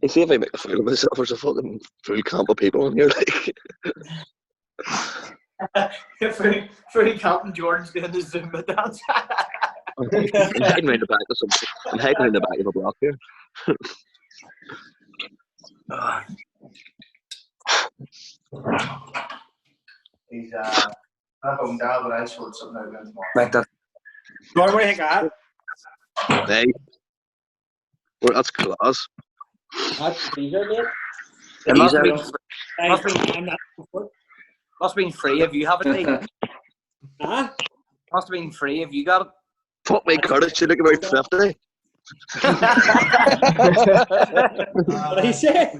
You see if I make a fool of myself, there's a fucking full camp of people in here, like. Free Captain Jordan's doing the Zumba dance. I'm hiding around the back of something. I'm hiding around the back of a block here. He's at home now, but I scored something out against tomorrow. Like that. Jordan, what do you think of that? Hey. Well, that's class. That's easier, mate. It must be, I'm not must have been free if you have it. Huh? Must have been free if you got it. Fuck me, Curtis, you look about 50. What did he say?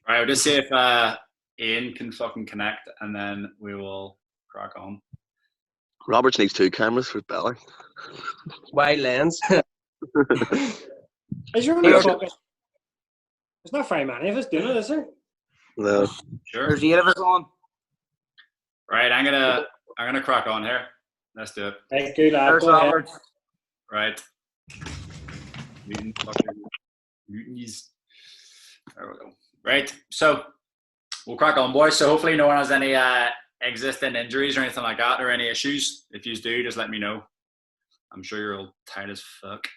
Right, we'll just see if Ian can fucking connect, and then we will crack on. Roberts needs 2 cameras for belly. Wide lens. Is there only fucking... There's not very many of us doing it, is there? No. Sure. There's 8 of us on. Right, I'm gonna crack on here. Let's do it. Right, good lad. There's Go ahead. Roberts. Right. Mutinies. There we go. Right, so we'll crack on, boys. So hopefully no one has any existing injuries or anything like that, or any issues. If you do, just let me know. I'm sure you're all tight as fuck.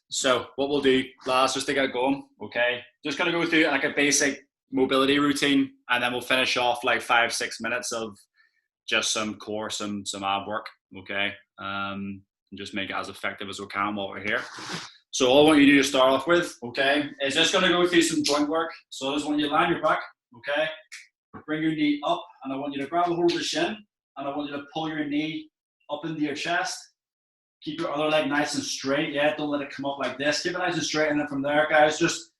So what we'll do, lads, just to get going, okay? Just gonna go through like a basic mobility routine, and then we'll finish off like 5-6 minutes of just some core, some ab work, okay? And just make it as effective as we can while we're here. So all I want you to do to start off with, okay, is just gonna go through some joint work. So I just want you to lie on your back, okay? Bring your knee up, and I want you to grab a hold of the shin, and I want you to pull your knee up into your chest. Keep your other leg nice and straight, yeah? Don't let it come up like this. Keep it nice and straight, and then from there, guys, just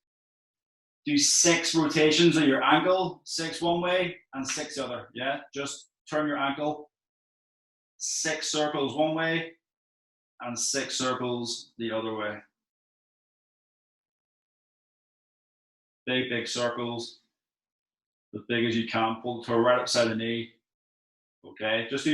do 6 rotations of your ankle, 6 one way and 6 the other, yeah? Just turn your ankle, 6 circles one way and 6 circles the other way. Big circles, as big as you can. Pull the toe right upside the knee. Okay, just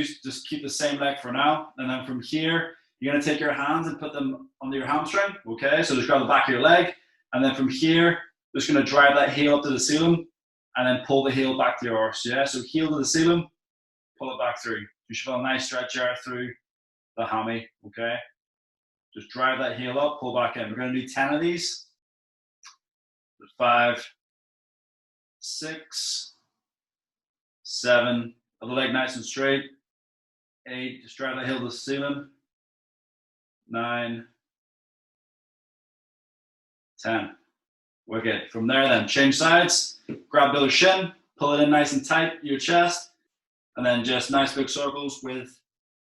keep the same leg for now, and then from here you're gonna take your hands and put them under your hamstring. Okay, so just grab the back of your leg, and then from here just gonna drive that heel up to the ceiling, and then pull the heel back to your arse. Yeah, so heel to the ceiling, pull it back through. You should feel a nice stretch there through the hammy. Okay, just drive that heel up, pull back in. We're gonna do 10 of these. 5, 6, 7. Other leg nice and straight. 8. Just drive that heel to the ceiling. 9, 10. Wicked. From there, then change sides. Grab the other shin. Pull it in nice and tight your chest, and then just nice big circles with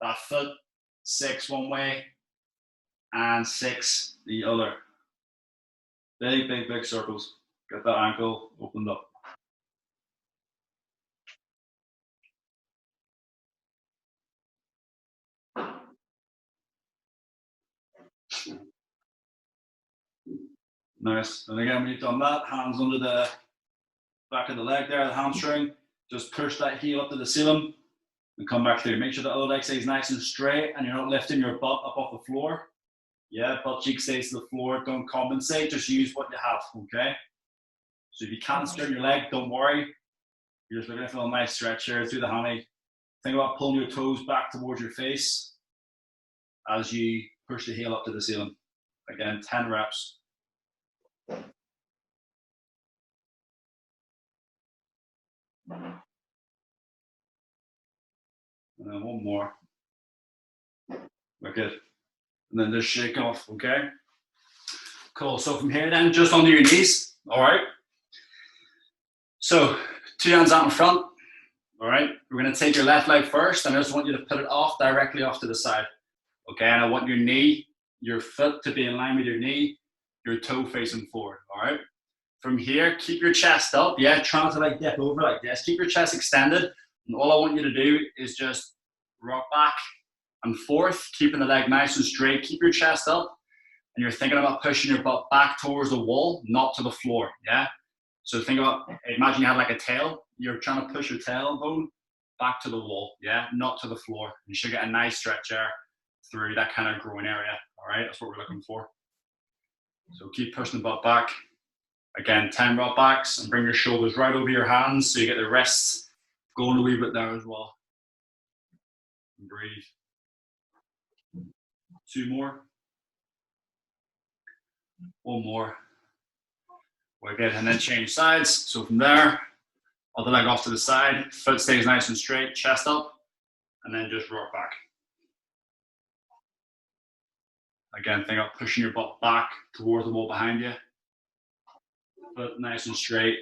that foot. 6 one way and 6 the other. Big circles. Get that ankle opened up. Nice. And again, when you've done that, hands under the back of the leg there, the hamstring. Just push that heel up to the ceiling and come back through. Make sure the other leg stays nice and straight and you're not lifting your butt up off the floor. Yeah, butt cheek stays to the floor. Don't compensate. Just use what you have, okay? So if you can't straighten your leg, don't worry. You're just looking for a nice stretch here through the hammy. Think about pulling your toes back towards your face as you push the heel up to the ceiling. Again, 10 reps. And then one more. Wicked. And then just shake off, okay? Cool. So from here then, just under your knees, all right? So 2 hands out in front, all right? We're gonna take your left leg first, and I just want you to put it off, directly off to the side, okay? And I want your knee, your foot to be in line with your knee, your toe facing forward, all right? From here, keep your chest up, yeah? Try not to like dip over like this. Keep your chest extended, and all I want you to do is just rock back and forth, keeping the leg nice and straight. Keep your chest up, and you're thinking about pushing your butt back towards the wall, not to the floor, yeah? So think about, imagine you have like a tail. You're trying to push your tailbone back to the wall, yeah? Not to the floor. You should get a nice stretch there through that kind of groin area, all right? That's what we're looking for. So keep pushing the butt back. Again, 10 rock backs, and bring your shoulders right over your hands so you get the wrists going a wee bit there as well. And breathe. 2 more. 1 more. We're good, and then change sides. So from there, other leg off to the side, foot stays nice and straight, chest up, and then just rock back. Again, think about pushing your butt back towards the wall behind you. Foot nice and straight,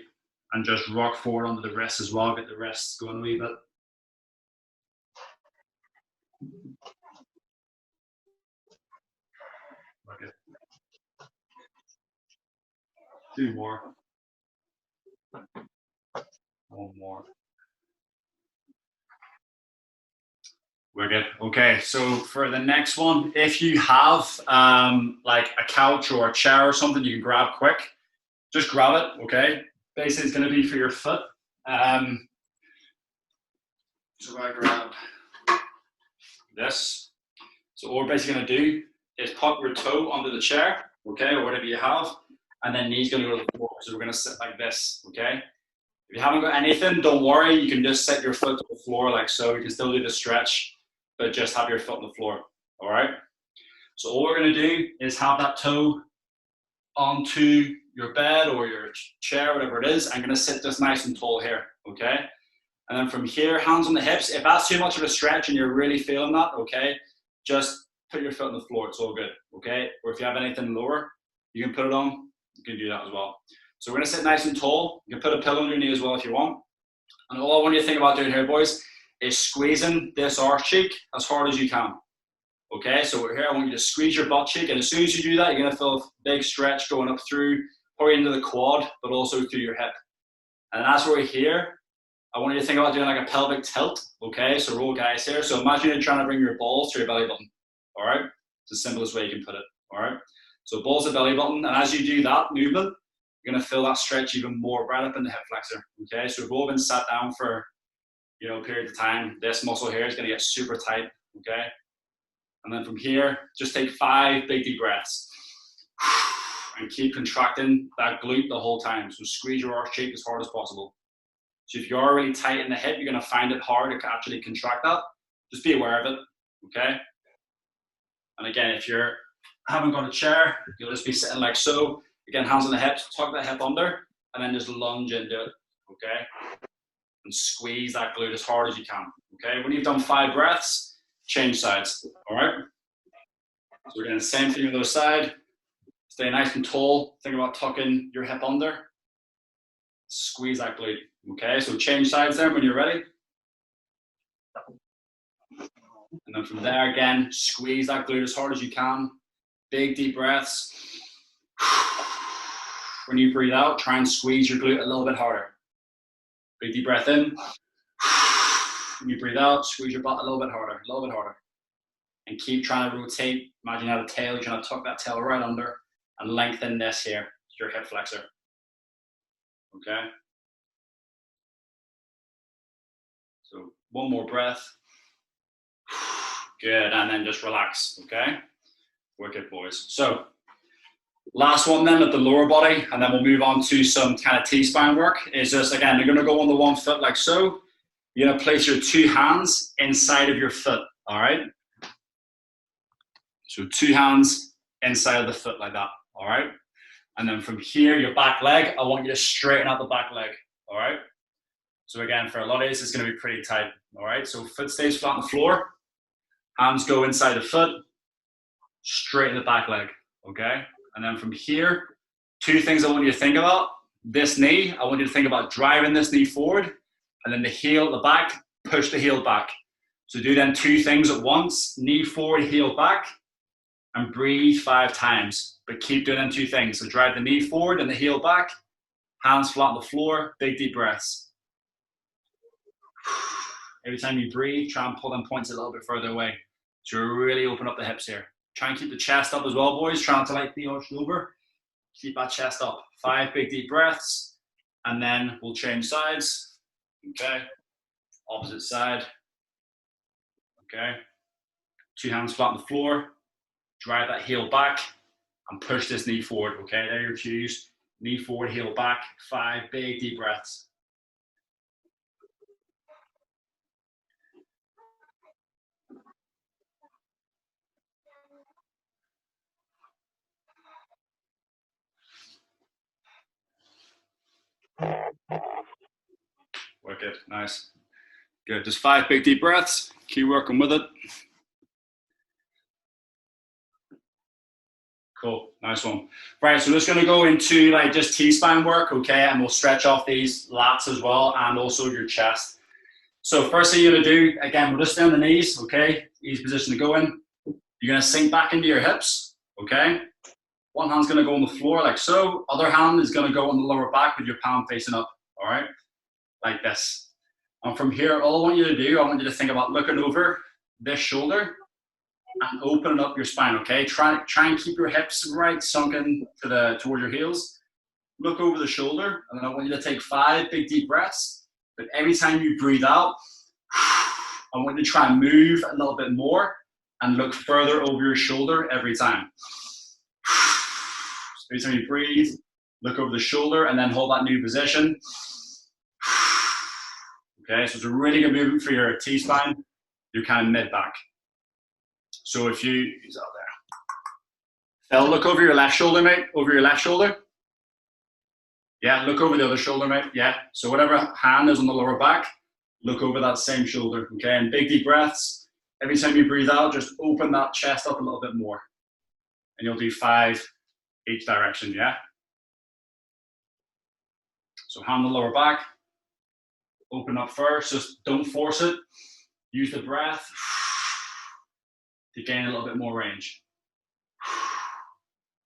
and just rock forward onto the wrists as well. Get the wrists going a wee bit. Okay. 2 more. 1 more. We're good. Okay, so for the next one, if you have like a couch or a chair or something you can grab quick, just grab it, okay? Basically, it's going to be for your foot. So I grab this. So what we're basically going to do is pop your toe onto the chair, okay, or whatever you have, and then knee's going to go to the floor. So we're going to sit like this, okay? If you haven't got anything, don't worry. You can just set your foot to the floor like so. You can still do the stretch, but just have your foot on the floor, all right? So all we're going to do is have that toe onto your bed or your chair, whatever it is. I'm going to sit just nice and tall here, okay? And then from here, hands on the hips. If that's too much of a stretch and you're really feeling that, okay, just put your foot on the floor. It's all good, okay? Or if you have anything lower, you can put it on. You can do that as well. So we're going to sit nice and tall. You can put a pillow on your knee as well if you want. And all I want you to think about doing here, boys, is squeezing this arch cheek as hard as you can. Okay, so we're here. I want you to squeeze your butt cheek, and as soon as you do that, you're going to feel a big stretch going up through, probably into the quad, but also through your hip. And as we're here, I want you to think about doing like a pelvic tilt. Okay, so roll guys here. So imagine you're trying to bring your balls to your belly button. All right, it's the simplest way you can put it. All right, so balls to belly button, and as you do that movement, you're going to feel that stretch even more right up in the hip flexor. Okay, so we've all been sat down for a period of time. This muscle here is going to get super tight. Okay. And then from here, just take 5 big deep breaths and keep contracting that glute the whole time. So squeeze your arch cheek as hard as possible. So if you're really tight in the hip, you're going to find it hard to actually contract that. Just be aware of it, okay? And again, if you haven't got a chair, you'll just be sitting like so. Again, hands on the hips, tuck that hip under, and then just lunge into it, okay? And squeeze that glute as hard as you can, okay? When you've done 5 breaths, change sides, all right? So we're doing the same thing on the other side. Stay nice and tall. Think about tucking your hip under. Squeeze that glute, okay? So change sides there when you're ready. And then from there, again, squeeze that glute as hard as you can. Big, deep breaths. When you breathe out, try and squeeze your glute a little bit harder. Big, deep breath in. When you breathe out, squeeze your butt a little bit harder, And keep trying to rotate. Imagine you have a tail, you're trying to tuck that tail right under and lengthen this here, your hip flexor. Okay? So 1 more breath. Good, and then just relax, okay? Wicked, boys. So last one then at the lower body, and then we'll move on to some kind of T-spine work. Is just, again, you're gonna go on the 1 foot like so. You're gonna place your 2 hands inside of your foot, all right? So 2 hands inside of the foot like that, all right? And then from here, your back leg, I want you to straighten out the back leg, all right? So again, for a lot of this, it's gonna be pretty tight, all right? So foot stays flat on the floor, hands go inside the foot, straighten the back leg, okay? And then from here, 2 things I want you to think about. This knee, I want you to think about driving this knee forward, and then the heel at the back, push the heel back. So do then 2 things at once, knee forward, heel back, and breathe 5 times. But keep doing them 2 things. So drive the knee forward and the heel back, hands flat on the floor, big deep breaths. Every time you breathe, try and pull them points a little bit further away. So really open up the hips here. Try and keep the chest up as well, boys. Try not to like the arched over. Keep that chest up. 5 big deep breaths, and then we'll change sides. Okay, opposite side. Okay, 2 hands flat on the floor. drive that heel back, and push this knee forward, okay? There are your cues. Knee forward, heel back, 5 big deep breaths. Wicked, nice. Good, just 5 big deep breaths. Keep working with it. Cool, nice one. Right, so we're just gonna go into like just T-spine work, okay? And we'll stretch off these lats as well and also your chest. So first thing you're gonna do, again, we'll just stay on the knees, okay? Easy position to go in. You're gonna sink back into your hips, okay? One hand's gonna go on the floor like so. Other hand is gonna go on the lower back with your palm facing up, all right? Like this. And from here, all I want you to do, I want you to think about looking over this shoulder and opening up your spine, okay? Try and keep your hips right sunken toward your heels. Look over the shoulder, and then I want you to take 5 big deep breaths. But every time you breathe out, I want you to try and move a little bit more and look further over your shoulder every time. So every time you breathe, look over the shoulder and then hold that new position. Okay, so it's a really good movement for your T-spine, your kind of mid-back. So if you, he's out there. Phil, look over your left shoulder, mate. Over your left shoulder. Yeah, look over the other shoulder, mate. Yeah, so whatever hand is on the lower back, look over that same shoulder, okay? And big deep breaths. Every time you breathe out, just open that chest up a little bit more. And you'll do 5 each direction, yeah? So hand on the lower back. Open up first, just don't force it. Use the breath to gain a little bit more range.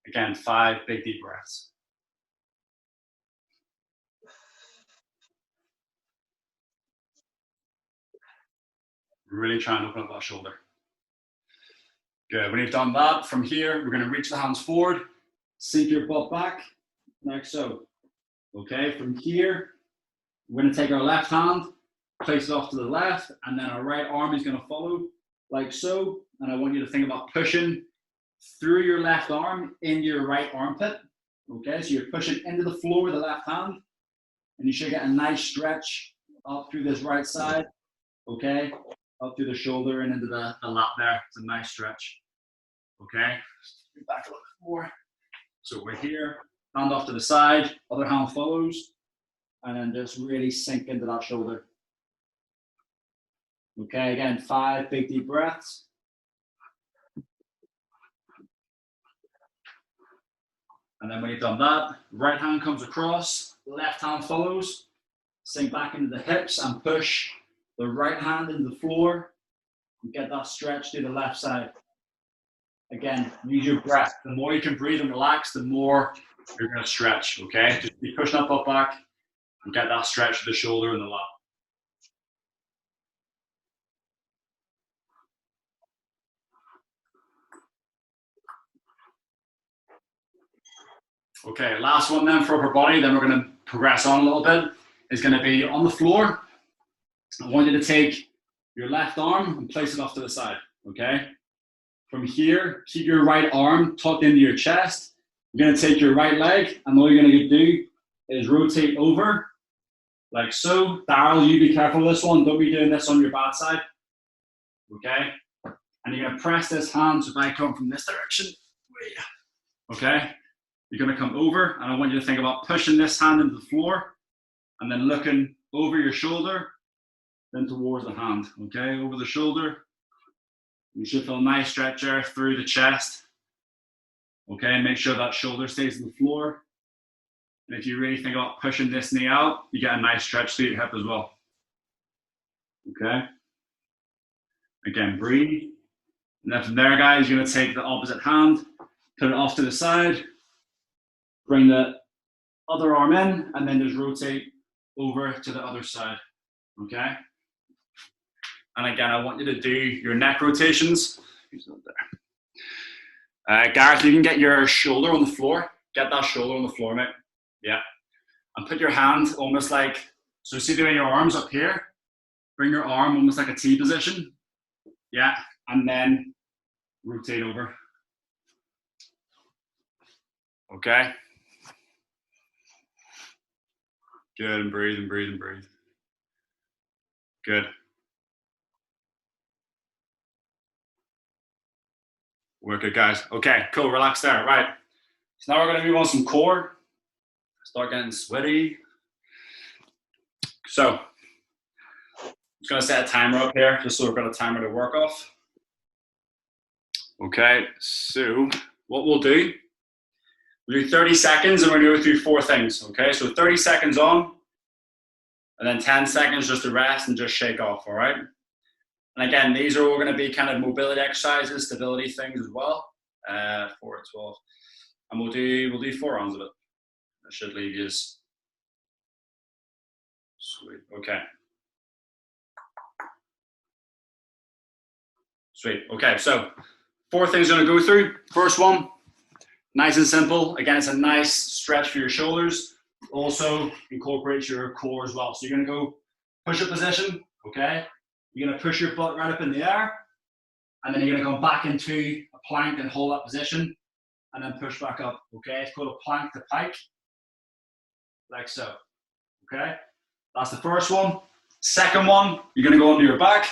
Again, 5 big deep breaths. Really try and open up that shoulder. Good, when you've done that, from here, we're gonna reach the hands forward, sink your butt back, like so. Okay, from here, we're gonna take our left hand, place it off to the left, and then our right arm is gonna follow, like so. And I want you to think about pushing through your left arm into your right armpit. Okay, so you're pushing into the floor with the left hand, and you should get a nice stretch up through this right side, okay? Up through the shoulder and into the lat there. It's a nice stretch, okay? Back a little bit more. So we're here, hand off to the side, other hand follows, and then just really sink into that shoulder. Okay, again, 5 big deep breaths. And then when you've done that, right hand comes across, left hand follows, sink back into the hips and push the right hand into the floor and get that stretch to the left side. Again, use your breath. The more you can breathe and relax, the more you're gonna stretch, okay? Just be pushing that butt back and get that stretch to the shoulder and the lat. Okay, last one then for upper body, then we're gonna progress on a little bit. Is gonna be on the floor. I want you to take your left arm and place it off to the side, okay? From here, keep your right arm tucked into your chest. You're gonna take your right leg, and all you're gonna do is rotate over, like so. Daryl, you be careful with this one. Don't be doing this on your bad side, okay? And you're gonna press this hand, so if I come from this direction, okay? You're gonna come over, and I want you to think about pushing this hand into the floor, and then looking over your shoulder, then towards the hand, okay? Over the shoulder. You should feel a nice stretch there through the chest. Okay, make sure that shoulder stays on the floor. And if you really think about pushing this knee out, you get a nice stretch through your hip as well. Okay? Again, breathe. And then from there, guys, you're gonna take the opposite hand, put it off to the side, bring the other arm in, and then just rotate over to the other side, okay? And again, I want you to do your neck rotations. Who's not there? Gareth, you can get your shoulder on the floor. Get that shoulder on the floor, mate. Yeah. And put your hand almost like, so see the way your arm's up here? Bring your arm almost like a T position. Yeah. And then rotate over. Okay. Good, and breathe and breathe and breathe. Good. We're good, guys. Okay, cool, relax there, right. So now we're gonna move on some core. Start getting sweaty. So, I'm just gonna set a timer up here, just so we've got a timer to work off. Okay, so what we'll do 30 seconds and we're gonna go through 4 things, okay? So 30 seconds on, and then 10 seconds just to rest and just shake off, all right? And again, these are all gonna be kind of mobility exercises, stability things as well. 4 to 12. And we'll do 4 rounds of it. That should leave you. Sweet, okay. Sweet, okay, so 4 things I'm gonna go through. First one, nice and simple. Again, it's a nice stretch for your shoulders. Also incorporates your core as well. So you're gonna go push-up position, okay? You're gonna push your butt right up in the air, and then you're gonna come back into a plank and hold that position, and then push back up, okay? It's called a plank to pike, like so, okay? That's the first one. Second one, you're gonna go onto your back,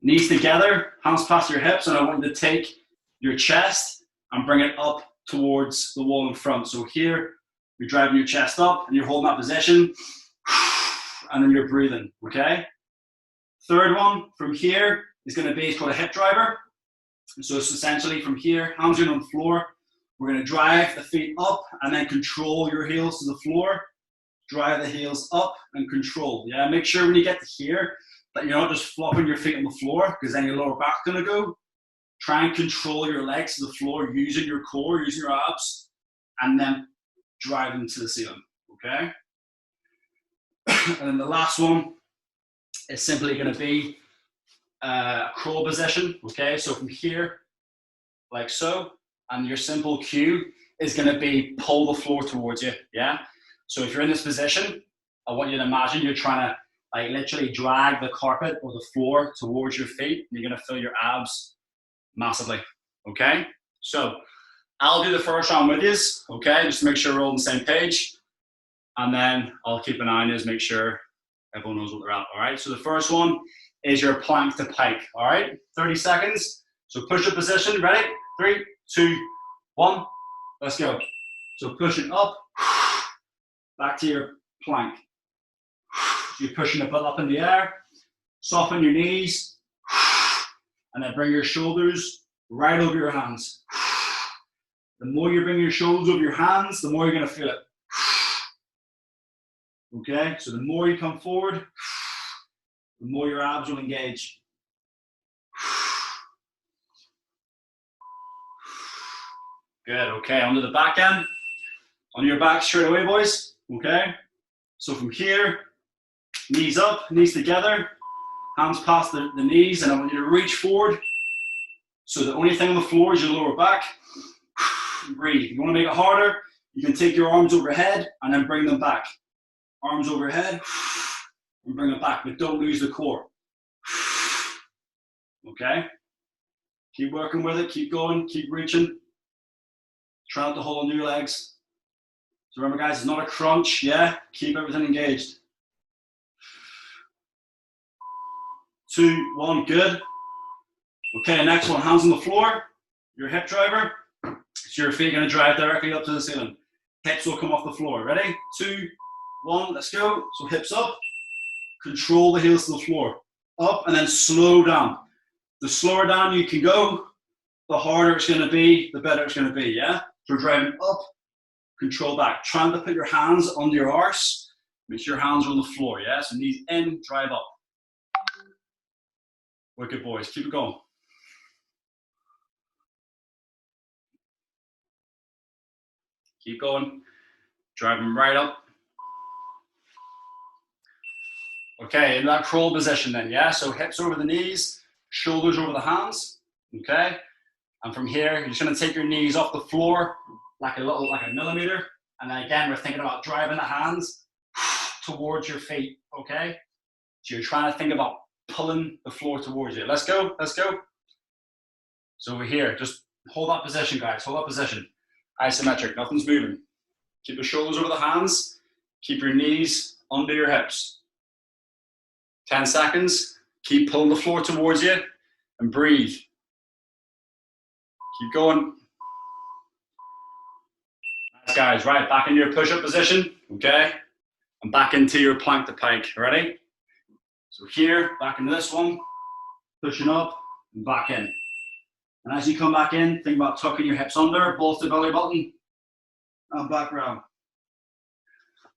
knees together, hands past your hips, and I want you to take your chest and bring it up towards the wall in front. So here, you're driving your chest up, and you're holding that position, and then you're breathing, okay? Third one, from here, is gonna be, it's called a hip driver. So it's essentially from here, hands are on the floor, we're gonna drive the feet up, and then control your heels to the floor, drive the heels up, and control, yeah? Make sure when you get to here, that you're not just flopping your feet on the floor, because then your lower back's gonna go. Try and control your legs to the floor, using your core, using your abs, and then drive them to the ceiling, okay? And then the last one is simply gonna be a crawl position, okay? So from here, like so, and your simple cue is gonna be pull the floor towards you, yeah? So if you're in this position, I want you to imagine you're trying to like literally drag the carpet or the floor towards your feet, and you're gonna feel your abs massively, okay? So I'll do the first round with you, okay? Just to make sure we're all on the same page. And then I'll keep an eye on you, make sure everyone knows what they're at, all right? So the first one is your plank to pike, all right? 30 seconds. So push up position, ready? 3, 2, 1, let's go. So pushing up, back to your plank. So you're pushing the butt up in the air, soften your knees, and then bring your shoulders right over your hands. The more you bring your shoulders over your hands, the more you're gonna feel it. Okay, so the more you come forward, the more your abs will engage. Good, okay, onto the back end. On your back straight away, boys, okay? So from here, knees up, knees together, hands past the knees, and I want you to reach forward. So the only thing on the floor is your lower back. Breathe. If you want to make it harder, you can take your arms overhead and then bring them back. Arms overhead and bring them back, but don't lose the core. Okay? Keep working with it, keep going, keep reaching. Try not to hold on to your legs. So remember guys, it's not a crunch, yeah? Keep everything engaged. 2, 1, good. Okay, next one, hands on the floor. Your hip driver. So your feet are gonna drive directly up to the ceiling. Hips will come off the floor. Ready? 2, 1, let's go. So hips up. Control the heels to the floor. Up and then slow down. The slower down you can go, the harder it's gonna be, the better it's gonna be, yeah? So driving up, control back. Trying to put your hands under your arse. Make sure your hands are on the floor, yeah? So knees in, drive up. Wicked boys, keep it going. Keep going, drive them right up. Okay, in that crawl position then, yeah? So hips over the knees, shoulders over the hands, okay? And from here, you're just gonna take your knees off the floor, like a millimeter. And then again, we're thinking about driving the hands towards your feet, okay? So you're trying to think about pulling the floor towards you. Let's go, let's go. So over here, just hold that position, guys, hold that position. Isometric, nothing's moving. Keep the shoulders over the hands. Keep your knees under your hips. 10 seconds. Keep pulling the floor towards you and breathe. Keep going. Nice, guys. Right, back into your push-up position, okay? And back into your plank to pike. Ready? So here, back into this one. Pushing up and back in. And as you come back in, think about tucking your hips under, balls to belly button, and back round.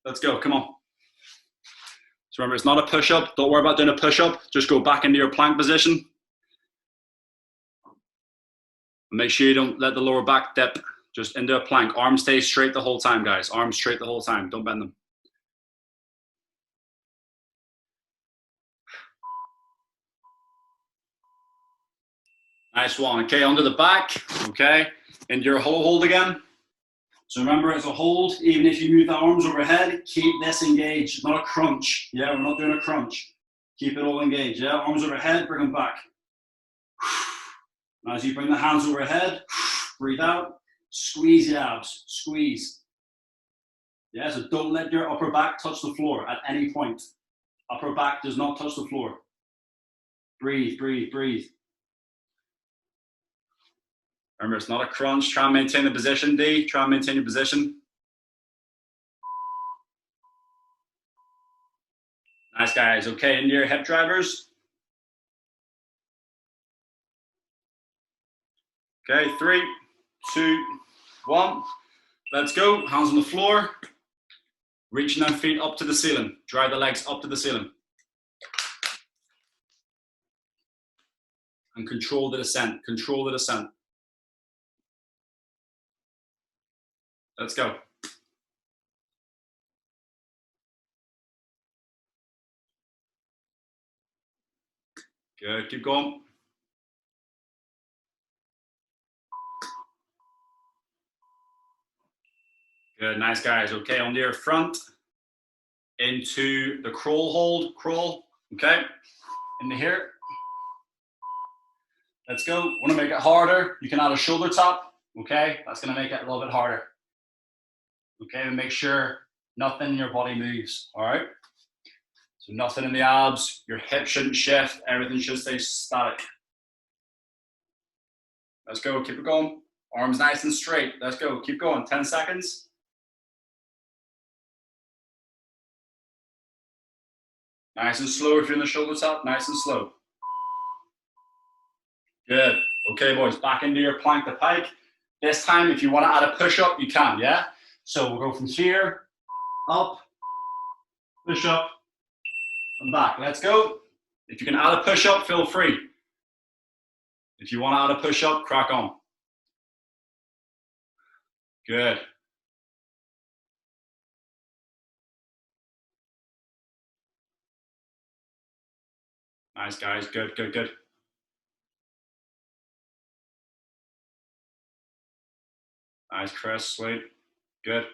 Let's go, come on. So remember, it's not a push-up. Don't worry about doing a push-up. Just go back into your plank position. Make sure you don't let the lower back dip. Just into a plank. Arms stay straight the whole time, guys. Arms straight the whole time. Don't bend them. Nice one. Okay, under the back. Okay, into your hollow hold again. So remember, it's a hold. Even if you move the arms overhead, keep this engaged. Not a crunch. Yeah, we're not doing a crunch. Keep it all engaged. Yeah, arms overhead, bring them back. And as you bring the hands overhead, breathe out. Squeeze the abs. Squeeze. Yeah, so don't let your upper back touch the floor at any point. Upper back does not touch the floor. Breathe, breathe, breathe. Remember, it's not a crunch. Try and maintain the position, D. Try and maintain your position. Nice, guys. Okay, into your hip drivers. Okay, 3, 2, 1. Let's go. Hands on the floor. Reaching them feet up to the ceiling. Drive the legs up to the ceiling. And control the descent. Control the descent. Let's go. Good, keep going. Good, nice, guys. Okay, on your front, into the crawl hold, crawl, okay? Into here. Let's go. Want to make it harder, you can add a shoulder tap, okay? That's gonna make it a little bit harder. Okay, and make sure nothing in your body moves, all right? So nothing in the abs, your hips shouldn't shift, everything should stay static. Let's go, keep it going. Arms nice and straight, let's go, keep going, 10 seconds. Nice and slow if you're in the shoulder tap, nice and slow. Good, okay boys, back into your plank to pike. This time, if you want to add a push-up, you can, yeah? So we'll go from here, up, push up, and back. Let's go. If you can add a push-up, feel free. If you want to add a push-up, crack on. Good. Nice, guys. Good, good, good. Nice, Chris. Sweet. Good.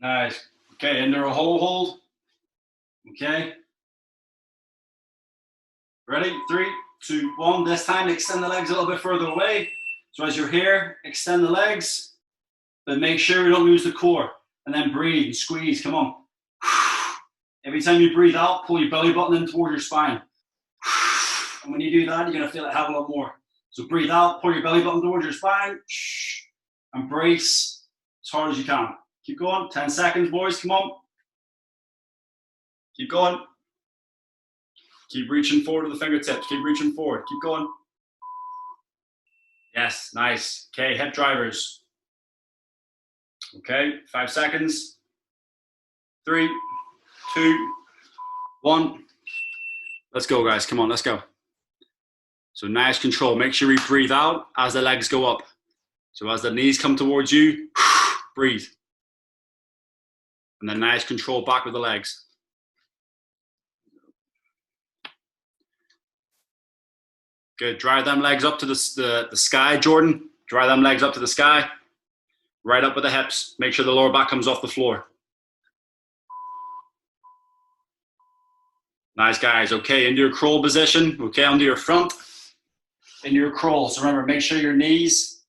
Nice. Okay, into a hollow hold. Okay. Ready? 3, 2, 1. This time, extend the legs a little bit further away. So as you're here, extend the legs, but make sure you don't lose the core. And then breathe and squeeze. Come on. Every time you breathe out, pull your belly button in towards your spine. And when you do that, you're going to feel it have a lot more. So breathe out, pull your belly button towards your spine, and brace as hard as you can. Keep going, 10 seconds, boys, come on. Keep going. Keep reaching forward to the fingertips, keep reaching forward, keep going. Yes, nice. Okay, hip drivers. Okay, 5 seconds. 3, 2, 1. Let's go, guys, come on, let's go. So nice control. Make sure you breathe out as the legs go up. So as the knees come towards you, breathe. And then nice control back with the legs. Good. Drive them legs up to the sky, Jordan. Drive them legs up to the sky. Right up with the hips. Make sure the lower back comes off the floor. Nice, guys. Okay, into your crawl position. Okay, onto your front. into your crawl. So remember, make sure your knees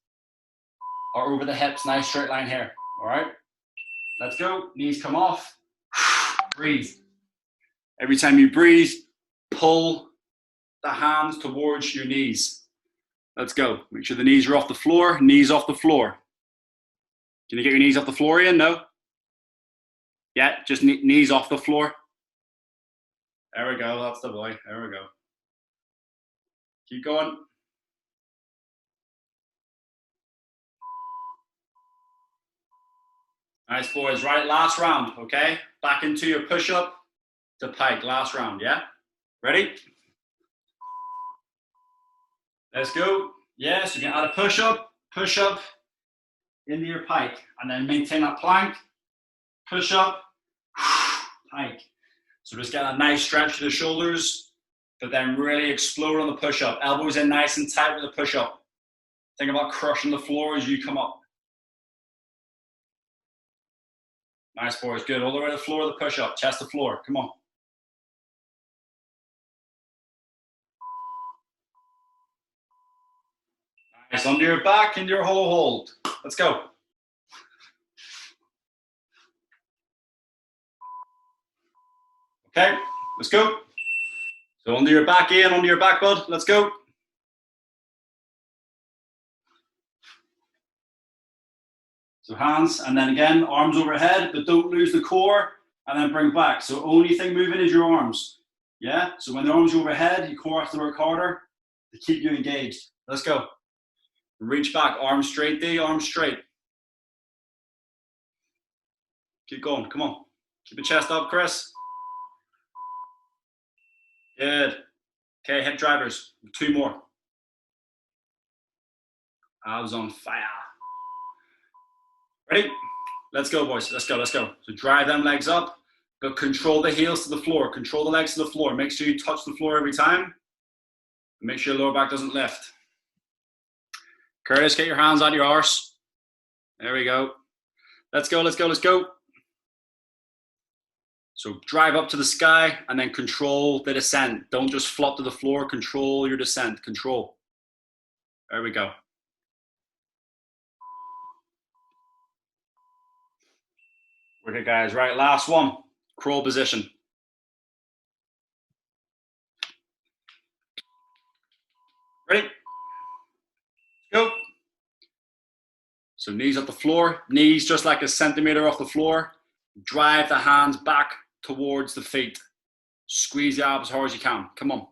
are over the hips. Nice straight line here. All right. Let's go. Knees come off. Breathe. Every time you breathe, pull the hands towards your knees. Let's go. Make sure the knees are off the floor. Knees off the floor. Can you get your knees off the floor, Ian? No? Yeah, just knees off the floor. There we go. That's the boy. There we go. Keep going. Nice, boys. Right, last round, okay? Back into your push-up to pike. Last round, yeah? Ready? Let's go. Yes, you can add a push-up into your pike, and then maintain that plank. Push-up, pike. So just get a nice stretch to the shoulders, but then really explode on the push-up. Elbows in nice and tight with the push-up. Think about crushing the floor as you come up. Nice, boys. Good. All the way to the floor of the push-up. Chest to floor. Come on. Nice. Under your back, into your hollow hold. Let's go. Okay. Let's go. So under your back, Ian. Under your back, bud. Let's go. So hands, and then again, arms overhead, but don't lose the core, and then bring back. So only thing moving is your arms. Yeah? So when the arms are overhead, your core has to work harder to keep you engaged. Let's go. Reach back, arms straight, D, arms straight. Keep going, come on. Keep the chest up, Chris. Good. Okay, hip drivers, 2 more. Abs on fire. Ready? Let's go, boys. Let's go, let's go. So drive them legs up, but control the heels to the floor. Control the legs to the floor. Make sure you touch the floor every time. Make sure your lower back doesn't lift. Curtis, get your hands on your arse. There we go. Let's go, let's go, let's go. So drive up to the sky and then control the descent. Don't just flop to the floor. Control your descent. Control. There we go. Okay, guys. Right, last one. Crawl position. Ready? Go. So knees off the floor. Knees just like a centimeter off the floor. Drive the hands back towards the feet. Squeeze the abs as hard as you can. Come on.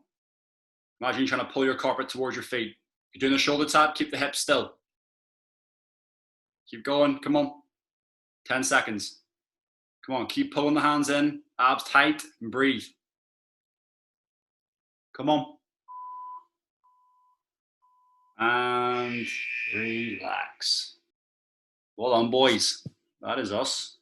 Imagine you're trying to pull your carpet towards your feet. You're doing a shoulder tap. Keep the hips still. Keep going. Come on. 10 seconds. Come on. Keep pulling the hands in. Abs tight and breathe. Come on. And relax. Well done, boys. That is us.